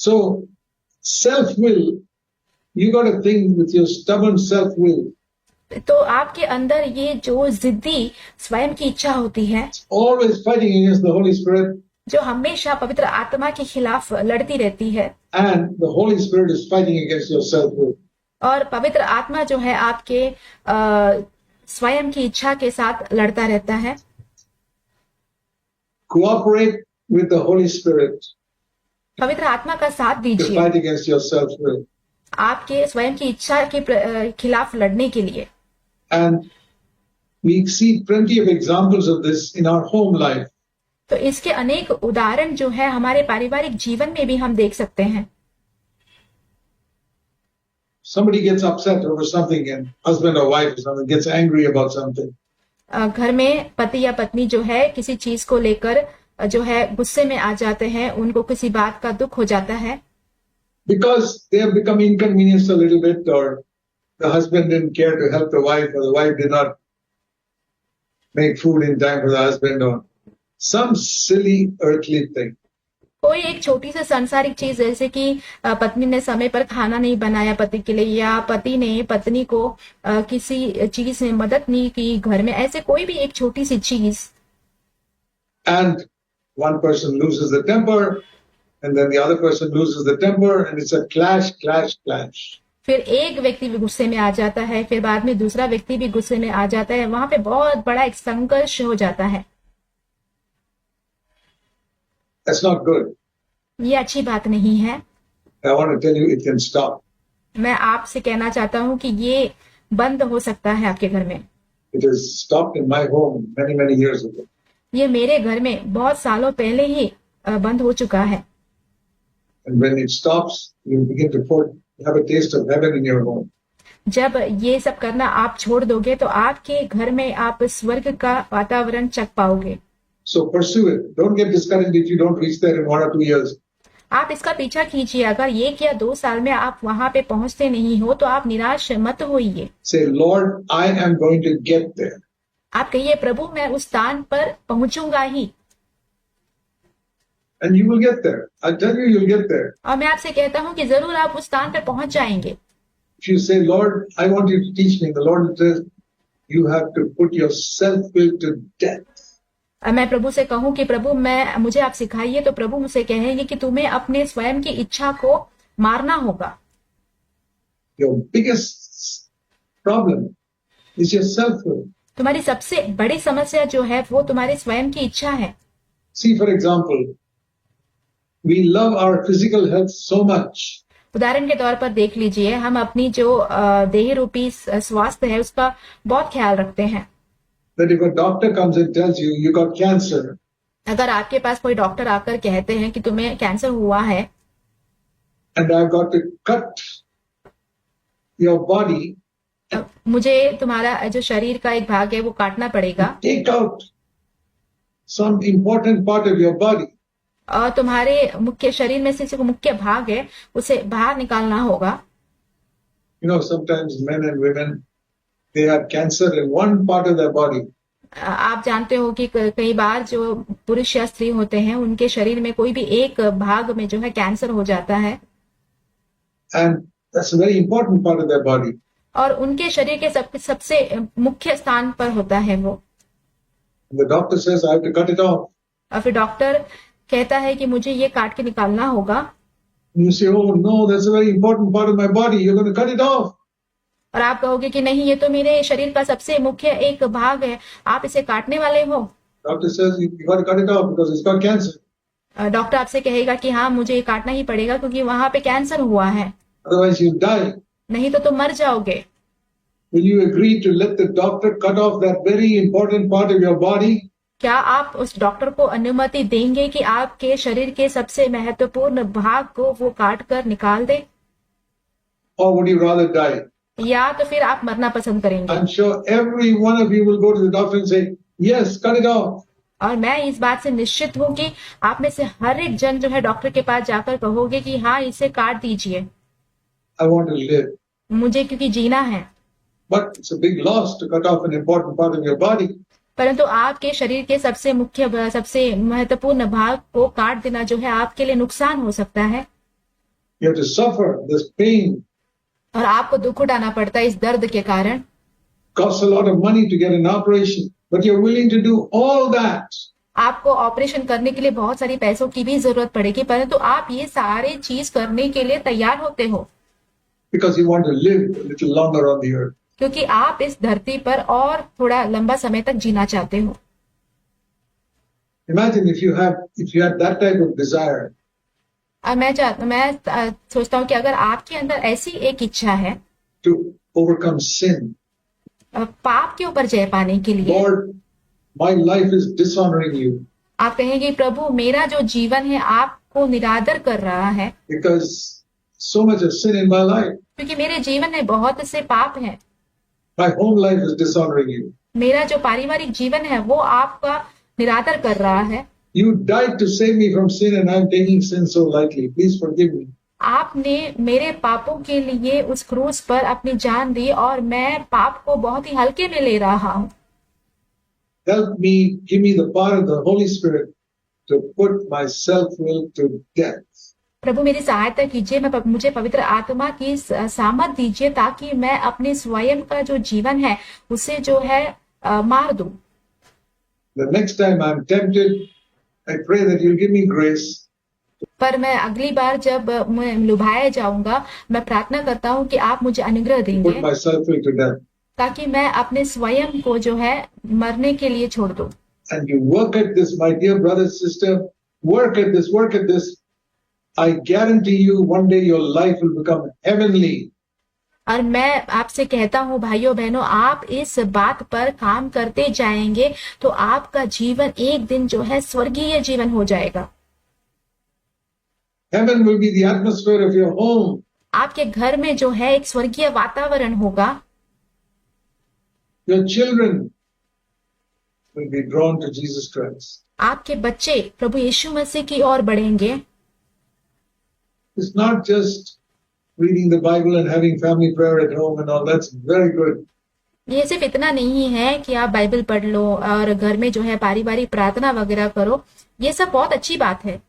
So self-will, you got to think with your stubborn self-will. तो आपके अंदर ये जो जिद्दी स्वयं की इच्छा होती है, always fighting against the Holy Spirit, जो हमेशा पवित्र आत्मा के खिलाफ लड़ती रहती है, and the Holy Spirit is fighting against your self-will. और पवित्र आत्मा जो है आपके स्वयं की इच्छा के साथ लड़ता रहता है. Cooperate with the Holy Spirit पवित्र आत्मा का साथ to दीजिए fight against your self-will. आपके स्वयं की इच्छा के खिलाफ लड़ने के लिए. And we see plenty of examples of this in our home life. तो इसके अनेक उदाहरण जो है हमारे पारिवारिक जीवन में भी हम देख सकते हैं. Somebody gets upset over something, and husband or wife or something gets angry about something. घर में पति या पत्नी जो है किसी चीज को लेकर जो है गुस्से में आ जाते हैं, उनको किसी बात का दुख हो जाता है. Because they have become inconvenienced a little bit, or the husband didn't care to help the wife, or the wife did not make food in time for the husband, or some silly earthly thing. कोई एक छोटी सी सांसारिक चीज जैसे कि पत्नी ने समय पर खाना नहीं बनाया पति के लिए, या पति ने पत्नी को किसी चीज में मदद नहीं की घर में, ऐसे कोई भी एक छोटी सी चीज. And one person loses the temper, and then the other person loses the temper, and it's a clash. फिर एक व्यक्ति भी गुस्से में आ जाता है, फिर बाद में दूसरा व्यक्ति भी गुस्से में आ जाता है, वहां पे बहुत बड़ा एक संघर्ष हो जाता है. That's not good. ये अच्छी बात नहीं है. I want to tell you, it can stop. मैं आपसे कहना चाहता हूँ कि ये बंद हो सकता है आपके घर में. It has stopped in my home many years ago. ये मेरे घर में बहुत सालों पहले ही बंद हो चुका है. And when it stops, you begin to have a taste of heaven in your home. जब ये सब करना आप छोड़ दोगे तो आपके घर में आप स्वर्ग का वातावरण चख पाओगे. So pursue it. Don't get discouraged if you don't reach there in 1 or 2 years. आप इसका पीछा कीजिए. अगर 1 या 2 साल में आप वहां पे पहुंचते नहीं हो तो आप निराश मत होइए. Say, Lord, I am going to get there. आप कहिए, प्रभु मैं उस स्थान पर पहुंचूंगा ही. And you will get there. I tell you, you'll get there. और मैं आपसे कहता हूँ कि जरूर आप उस स्थान पर पहुंच जाएंगे. If you say, Lord, I want you to teach me, the Lord says, you have to put your self-will to death. मैं प्रभु से कहूं कि प्रभु मुझे आप सिखाइए, तो प्रभु मुझसे कहेंगे कि तुम्हें अपने स्वयं की इच्छा को मारना होगा. Your biggest problem is your self-will. तुम्हारी सबसे बड़ी समस्या जो है वो तुम्हारी स्वयं की इच्छा है. See, for example, we love our physical health so much. उदाहरण के तौर पर देख लीजिए, हम अपनी जो देह रूपी स्वास्थ्य है उसका बहुत ख्याल रखते हैं. That if a doctor comes and tells you you got cancer, अगर आपके पास कोई डॉक्टर आकर कहते हैं कि तुम्हें कैंसर हुआ है, and I've got to cut your body, मुझे तुम्हारा जो शरीर का एक भाग है वो काटना पड़ेगा, take out some important part of your body, और तुम्हारे मुख्य शरीर में से जो मुख्य भाग है उसे बाहर निकालना होगा. You know, sometimes men and women, they have cancer in one part of their body. आप जानते हो कि कई बार जो पुरुष या स्त्री होते हैं उनके शरीर में कोई भी एक भाग में जो है कैंसर हो जाता है. And that's a very important part of their body. और उनके शरीर के सबसे मुख्य स्थान पर होता है वो. The doctor says, I have to cut it off. और फिर डॉक्टर कहता है कि मुझे ये काट के निकालना होगा. You say, oh no, that's a very important part of my body. You're going to cut it off. और आप कहोगे कि नहीं, ये तो मेरे शरीर का सबसे मुख्य एक भाग है, आप इसे काटने वाले हो. Doctor says, you got to cut it off because it's got cancer. Doctor आपसे कहेगा कि हाँ मुझे ये काटना ही पड़ेगा क्योंकि वहां पे कैंसर हुआ है. Otherwise you die. नहीं तो तुम मर जाओगे. Will you agree to let the doctor cut off that very important part of your body? क्या आप उस डॉक्टर को अनुमति देंगे कि आपके शरीर के सबसे महत्वपूर्ण भाग को वो काट कर निकाल दे? Or would you rather die? या तो फिर आप मरना पसंद करेंगे? I'm sure every one of you will go to the doctor and say, yes, cut it off. और मैं इस बात से निश्चित हूँ कि आप में से हर एक जन जो है डॉक्टर के पास जाकर कहोगे कि हाँ इसे काट दीजिए. I want to live. मुझे क्योंकि जीना है. But it's a big loss to cut off an important part of your body. परंतु आपके शरीर के सबसे मुख्य सबसे महत्वपूर्ण भाग को काट देना जो है आपके लिए नुकसान हो सकता है. You have to suffer this pain. और आपको दुख उठाना पड़ता है इस दर्द के कारण। Costs a lot of money to get an operation, but you're willing to do all that. आपको ऑपरेशन करने के लिए बहुत सारी पैसों की भी जरूरत पड़ेगी, परंतु आप ये सारे चीज करने के लिए तैयार होते हो Because you want to live a little longer on the earth. क्योंकि आप इस धरती पर और थोड़ा लंबा समय तक जीना चाहते हो। Imagine if you had that type of desire, और मैं सोचता हूँ कि अगर आपके अंदर ऐसी एक इच्छा है to overcome sin. पाप के ऊपर जय पाने के लिए, Lord, my life is dishonoring you आप कहेंगे प्रभु मेरा जो जीवन है आपको निरादर कर रहा है, because so much of sin in my life. क्योंकि मेरे जीवन में बहुत से पाप हैं। My home life is dishonoring you. मेरा जो पारिवारिक जीवन है वो आपका निरादर कर रहा है। You died to save me from sin and I'm taking sin so lightly. Please forgive me. आपने मेरे पापों के लिए उस क्रूस पर अपनी जान दी और मैं पाप को बहुत ही हल्के में ले रहा हूँ। Help me, give me the power of the Holy Spirit to put my self-will to death. प्रभु मेरी सहायता कीजिए, मुझे पवित्र आत्मा की सामर्थ दीजिए ताकि मैं अपने स्वयं का जो जीवन है उसे जो है मार दूं। The next time I'm tempted, I pray that you'll give me grace. पर मैं अगली बार जब मैं लुभाया जाऊंगा, मैं प्रार्थना करता हूँ कि आप मुझे अनुग्रह देंगे Put my self-will to death. ताकि मैं अपने स्वयं को जो है मरने के लिए छोड़ दूं। And you work at this, my dear brother, sister, work at this, work at this. I guarantee you one day your life will become heavenly. और मैं आपसे कहता हूँ भाइयों बहनों, आप इस बात पर काम करते जाएंगे तो आपका जीवन एक दिन जो है स्वर्गीय जीवन हो जाएगा। Heaven will be the atmosphere of your home. आपके घर में जो है एक स्वर्गीय वातावरण होगा। Your children will be drawn to Jesus Christ. आपके बच्चे प्रभु यीशु मसीह की ओर बढ़ेंगे। It's not just reading the Bible and having family prayer at home and all. That's very good. ये सिर्फ इतना नहीं है कि आप बाइबल पढ़ लो और घर में जो है पारिवारिक प्रार्थना वगैरह करो, ये सब बहुत अच्छी बात है।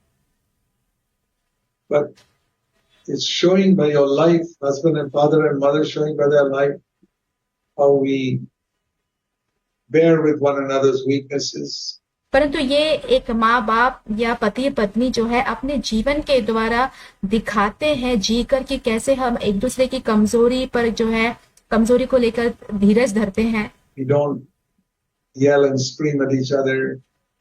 But it's showing by your life, husband and father and mother showing by their life how we bear with one another's weaknesses. परंतु ये एक माँ बाप या पति पत्नी जो है अपने जीवन के द्वारा दिखाते हैं जीकर कि कैसे हम एक दूसरे की कमजोरी पर जो है कमजोरी को लेकर धीरज धरते हैं। We don't yell and scream at each other.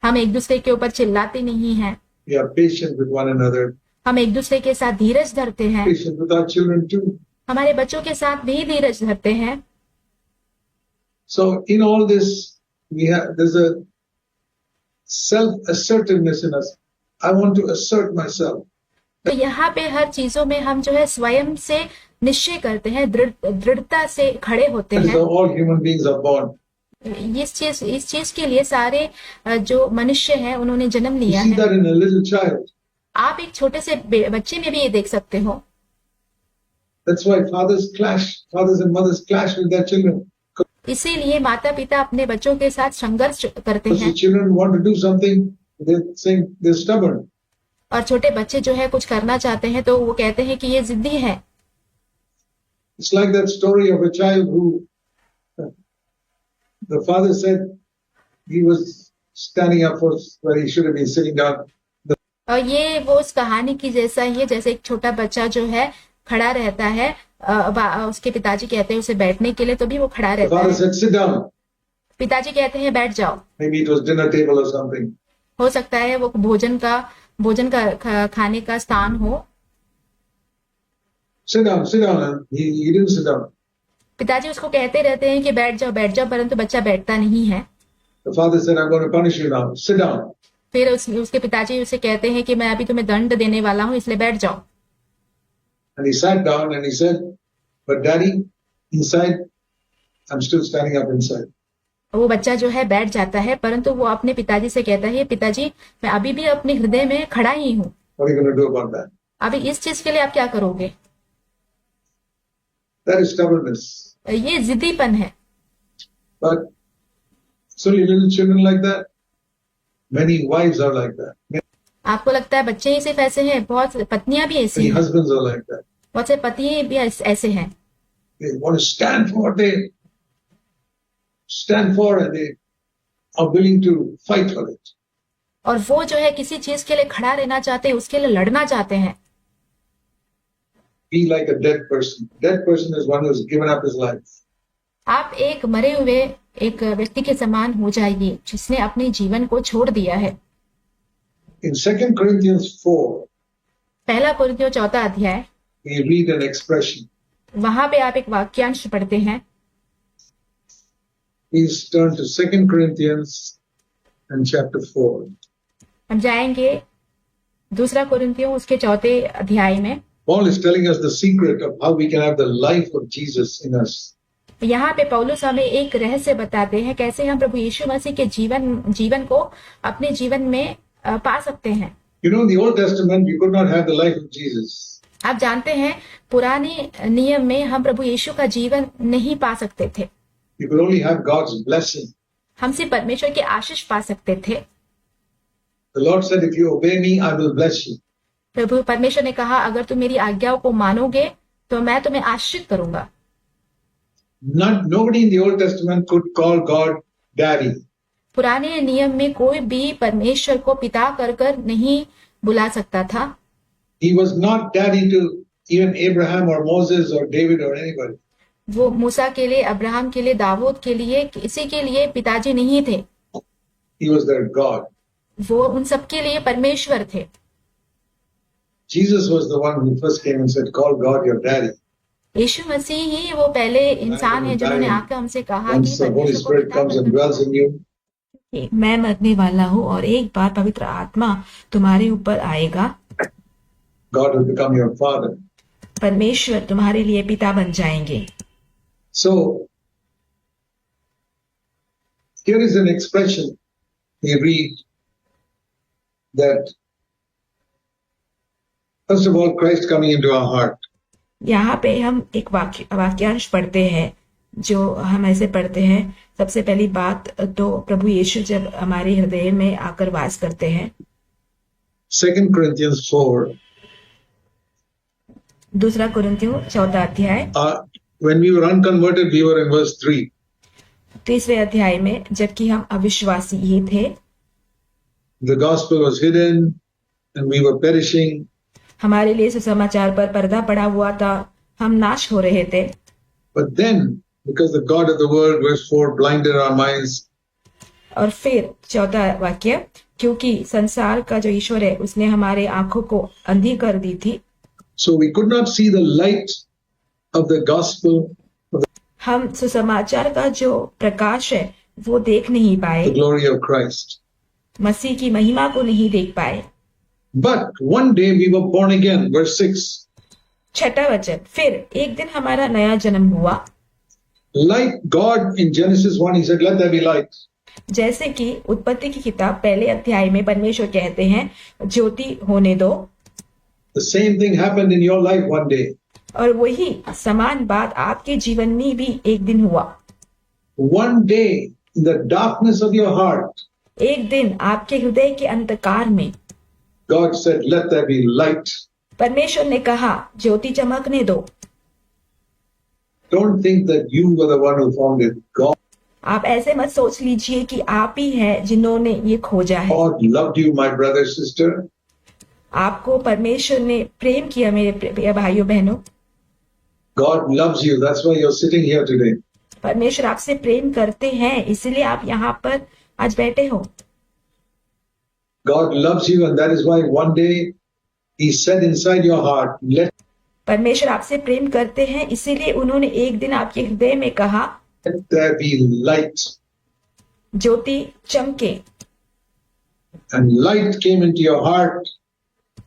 हम एक दूसरे के ऊपर चिल्लाते नहीं हैं। We are patient with one another. हम एक दूसरे के साथ धीरज धरते हैं। Patient with our children too. हमारे बच्चों के साथ भी धीरज धरते हैं। So in all this, there's a self-assertiveness in us. I want to assert myself. तो यहाँ पे हर चीजों में हम जो है स्वयं से निश्चय करते हैं, दृढ़ता से खड़े होते That is हैं। how all human beings are born. इस चीज के लिए सारे जो मनुष्य हैं उन्होंने जन्म You लिया see है। that in a little child. आप एक छोटे से बच्चे में भी ये देख सकते हो। That's why fathers and mothers clash with their children. इसीलिए माता पिता अपने बच्चों के साथ संघर्ष करते Because हैं the children want to do something, they're stubborn. और छोटे बच्चे जो है कुछ करना चाहते हैं तो वो कहते हैं कि ये जिद्दी है। It's like that story of a child who the father said he was standing up for where he should have been sitting down. और ये वो उस कहानी की जैसा ही है, जैसे एक छोटा बच्चा जो है खड़ा रहता है, उसके पिताजी कहते हैं उसे बैठने के लिए तो भी वो खड़ा The रहता father है। said, "Sit down." पिताजी कहते हैं बैठ जाओ। Maybe it was dinner table or something. हो सकता है वो भोजन का खाने का स्थान हो। Sit down, and he didn't sit down. पिताजी उसको कहते रहते हैं कि बैठ जाओ, परंतु बच्चा बैठता नहीं है। The father said, "I'm going to punish you now. Sit down." फिर उसके पिताजी उसे कहते हैं कि मैं अभी तुम्हें दंड देने वाला हूँ, इसलिए बैठ जाओ। And he sat down and he said, "But daddy, inside, I'm still standing up inside." वो बच्चा जो है बैठ जाता है, परंतु वो अपने पिताजी से कहता है, पिताजी मैं अभी भी अपने हृदय में खड़ा ही हूँ। What are you going to do about that? अभी इस चीज के लिए आप क्या करोगे? That is stubbornness. ये जिद्दीपन है। But it's only little children like that. Many wives are like that. आपको लगता है बच्चे ही सिर्फ ऐसे हैं? बहुत पत्नियां भी ऐसी Many हैं, husbands are like that. बहुत से पति भी ऐसे हैं। They want to stand for what they stand for and they are willing to fight for it. और वो जो है किसी चीज के लिए खड़ा रहना चाहते हैं, उसके लिए लड़ना चाहते हैं। Be like a dead person. Dead person is one who has given up his life. आप एक मरे हुए एक व्यक्ति के समान हो जाइए जिसने अपने जीवन को छोड़ दिया है। In 2 Corinthians 4, पहला कुरिन्थियों 4 अध्याय, we read an expression. वहां पे आप एक वाक्यांश पढ़ते हैं। Please turn to 2 Corinthians and chapter 4. हम जाएंगे दूसरा कुरिन्थियों उसके 4 अध्याय में। Paul is telling us the secret of how we can have the life of Jesus in us. यहाँ पे पौलुस हमें एक रहस्य बताते हैं कैसे हम प्रभु यीशु मसीह के जीवन को अपने जीवन में पा सकते हैं। You know, in the Old Testament, you could not have the life of Jesus. आप जानते हैं पुराने नियम में हम प्रभु यीशु का जीवन नहीं पा सकते थे। You could only have God's blessing. हम सिर्फ परमेश्वर की आशीष पा सकते थे। The Lord said, if you obey me, I will bless you. प्रभु परमेश्वर ने कहा अगर तुम मेरी आज्ञाओं को मानोगे तो मैं तुम्हें आशीषित करूंगा। Nobody in the Old Testament could call God daddy. पुराने नियम में कोई भी परमेश्वर को पिता कर नहीं बुला सकता था। He was not daddy to even Abraham or Moses or David or anybody. वो मूसा के लिए, अब्राहम के लिए, दाऊद के लिए, किसी के लिए पिताजी नहीं थे। He was their God. वो उन सबके लिए परमेश्वर थे। Jesus was the one who first came and said, call God your daddy. यीशु मसीह ही वो पहले इंसान है जिन्होंने आकर हमसे कहा Once the Holy Spirit comes and dwells in you, कि मैं मरने वाला हूँ और एक बार पवित्र आत्मा तुम्हारे ऊपर आएगा, God will become your father. परमेश्वर तुम्हारे लिए पिता बन जाएंगे। So, here is an expression we read that, first of all, Christ coming into our heart. यहाँ पे हम एक वाक्यांश पढ़ते हैं जो हम ऐसे पढ़ते हैं। सबसे पहली बात तो प्रभु यीशु जब हमारे हृदय में आकर वास करते हैं। 2 Corinthians 4. दूसरा कुरिन्थियों 4 अध्याय, When we were unconverted, we were in verse 3. 3 अध्याय में, जबकि हम अविश्वासी ही थे। The gospel was hidden and we were perishing. हमारे लिए सुसमाचार पर पर्दा पड़ा हुआ था, हम नाश हो रहे थे। But then, because the God of the world, verse 4, blinded our minds. और फिर 4 वाक्य, क्योंकि संसार का जो ईश्वर है उसने हमारे आंखों को अंधी कर दी थी। So we could not see the light of the gospel, हम सुसमाचार का जो प्रकाश है वो देख नहीं पाए, the glory of Christ. मसीह की महिमा को नहीं देख पाए। But one day we were born again, verse 6. 6 वचन, फिर एक दिन हमारा नया जन्म हुआ। Like God in Genesis 1, he said, let there be light. जैसे कि उत्पत्ति की किताब 1 अध्याय में परमेश्वर कहते हैं ज्योति होने दो। The same thing happened in your life one day. और वही समान बात आपके जीवन में भी एक दिन हुआ। One day, in the darkness of your heart, एक दिन आपके हृदय के अंधकार में God said, let there be light. परमेश्वर ने कहा ज्योति चमकने दो। Don't think that you were the one who found it. God आप ऐसे मत सोच लीजिए कि आप ही हैं जिन्होंने ये खोजा है। God loved you, my brother, sister. आपको परमेश्वर ने प्रेम किया मेरे प्रिय भाइयों बहनों। God loves you. That's why you're sitting here today. परमेश्वर आपसे प्रेम करते हैं, इसलिए आप यहाँ पर आज बैठे हो। God loves you, and that is why one day He said inside your heart, let परमेश्वर आपसे प्रेम करते हैं, इसीलिए उन्होंने एक दिन आपके हृदय में कहा there be light. ज्योति चमके। And light came into your heart,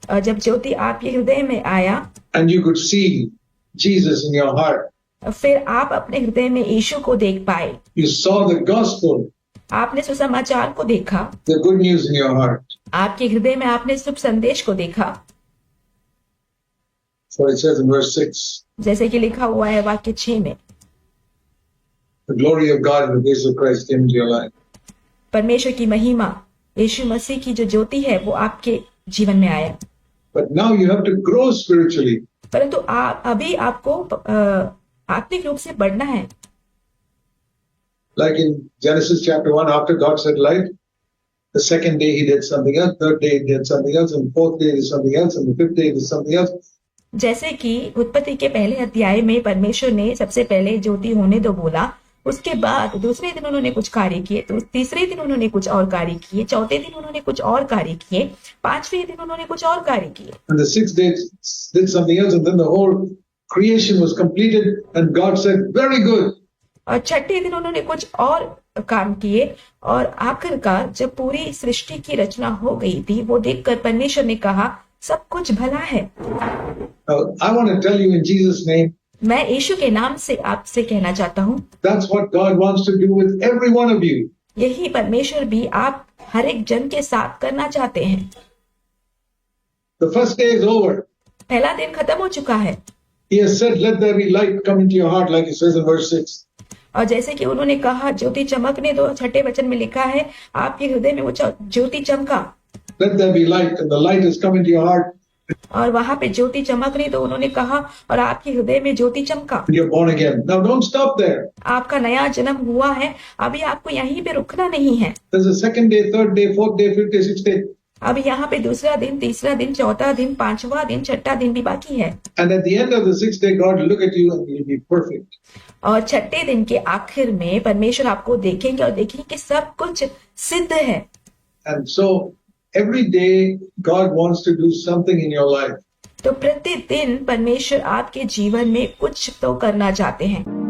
और जब ज्योति आपके हृदय में आया, and you could see Jesus in your heart. फिर आप अपने हृदय में यीशु को देख पाए। You saw the gospel, आपने सुसमाचार को देखा। the good news in your heart. आपके हृदय में आपने शुभ संदेश को देखा। So it says in verse 6, जैसे कि लिखा हुआ है वाक्य 6 में, the glory of God in the face of Christ came into your life. परमेश्वर की महिमा, यीशु मसीह की जो ज्योति है वो आपके जीवन में आया। But now you have to grow spiritually. परंतु अभी आपको आत्मिक रूप से बढ़ना है। Like in Genesis chapter 1, after God said light, the second day he did something else, third day he did something else, and fourth day he did something else, and the fifth day he did something else. जैसे कि उत्पत्ति के पहले अध्याय में परमेश्वर ने सबसे पहले ज्योति होने दो बोला, उसके बाद दूसरे दिन उन्होंने कुछ कार्य किए, तो तीसरे दिन उन्होंने कुछ और कार्य किए, चौथे दिन उन्होंने कुछ और कार्य किए, पांचवें दिन उन्होंने कुछ और कार्य किए। And the sixth day did something else, and then the whole creation was completed, and God said, "Very good." और छठे दिन उन्होंने कुछ और काम किए, और आखिरकार जब पूरी सृष्टि की रचना हो गई थी, वो देखकर परमेश्वर ने कहा सब कुछ भला है। Now, I want to tell you in Jesus' name, मैं यीशु के नाम से आपसे कहना चाहता हूँ, that's what God wants to do with every one of you. यही परमेश्वर भी आप हर एक जन के साथ करना चाहते हैं। The first day is over. पहला दिन खत्म हो चुका है, He has said, "Let there be light come into your heart," like it says in verse 6. और जैसे कि उन्होंने कहा ज्योति चमकने दो, छठे वचन में लिखा है आपके हृदय में वो ज्योति चमका। Let there be light, and the light has come into your heart. और वहां पे ज्योति चमकने दो उन्होंने कहा, और आपके हृदय में ज्योति चमका। You're born again. Now don't stop there. आपका नया जन्म हुआ है, अभी आपको यहीं पे रुकना नहीं है। There's a second day, third day, fourth day, fifth day, sixth day. अब यहाँ पे दूसरा दिन, तीसरा दिन, चौथा दिन, पांचवा दिन, छठा दिन भी बाकी है। And at the end of the sixth day, God will look at you and you'll be perfect. और छठे दिन के आखिर में परमेश्वर आपको देखेंगे और देखेंगे कि सब कुछ सिद्ध है। And so every day, God wants to do something in your life. तो प्रतिदिन परमेश्वर आपके जीवन में कुछ तो करना चाहते हैं।